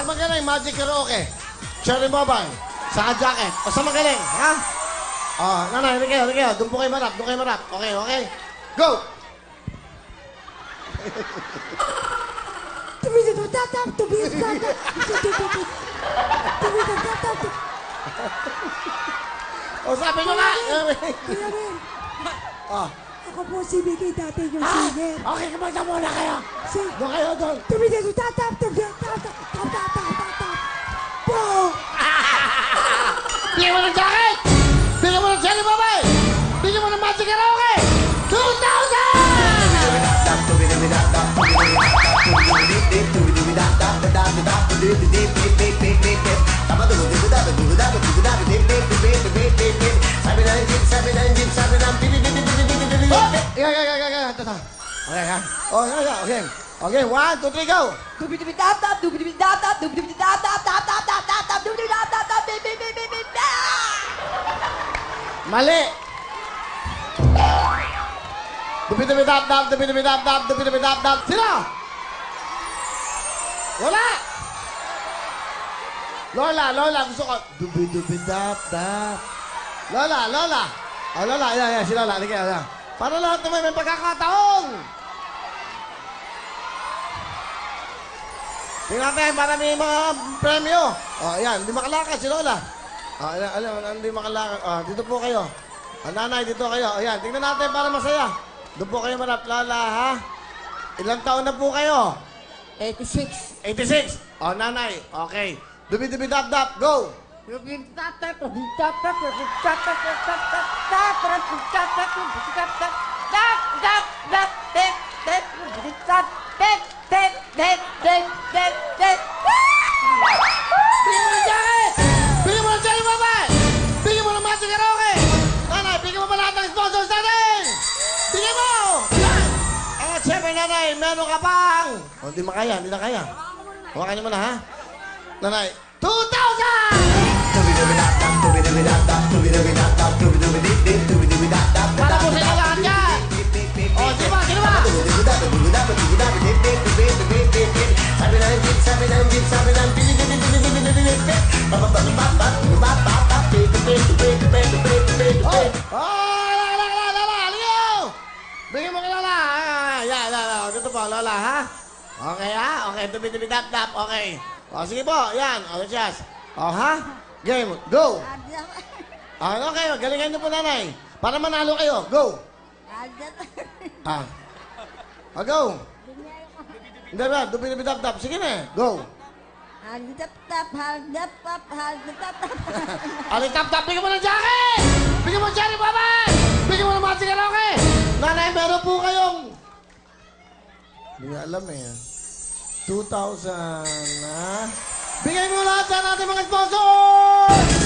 Pag magaling, Magic Karaoke. Cherry Mobile. Saka jacket. O sa magaling, ha? Nanay, hindi kayo. Doon po kayo marap, Okay. Go! O, sabi nyo nga! Kuya Ren, ako po si Vicky dati yung singer. Okay, kumanta muna kayo. Doon kayo, doon. Po! Bigyan mo ng jacket! Bigyan mo ng Cherry Mobile! Bigyan mo ng Magic Karaoke! 2,000! Okay. Okay, 1, 2, 3, go! Mali! Dubi-dubi-dap-dap. Sino? Lola! Lola, gusto ko. Dubi-dubi-dap-dap. Lola. Lola, yan, si Lola. Halika, yan. Para lahat naman may pagkakataon. Tingnan natin para may mga premyo. Ayan, hindi makalakad si Lola. Hindi makalakad. Dito po kayo. Nanay, dito kayo. Ayan, tingnan natin para masaya. Doon po kayo marap, Lola, ha? Ilang taon na po kayo? 86. 86. Nanay, okay. Dubi-dubi-dap-dap, go! Bigyan mo ng jacket! Bigyan mo ng Cherry Mobile! Bigyan mo ng Magic Karaoke! Nanay, bigyan mo pa lahat ng sponsors natin! Bigyan mo! At syempre, nanay, meron ka pang... hindi na kaya. Hawakan niyo muna, ha? Nanay, 2,000! Para po sa inyo lahat yan! Sino ba? Bigyan mo ka Lola! Yan, dito po, Lola, ha? Okay, ha? Okay, dubi-dubi-dap-dap, okay. Sige po, yan, just. Ha? Game, go! Okay, galingan niyo po, nanay. Para manalo kayo, go! Go! Hindi ba, dubi-dubi-dap-dap. Sige na, go! Alitap-tap, bigyan mo ng jacket! Bigyan mo ng Cherry Mobile! Bigyan mo ng Magic Karaoke! Nanay, meron po kayong... Hindi nga alam eh. 2,000, ha? Bigay mo lahat sa natin mga sponsors!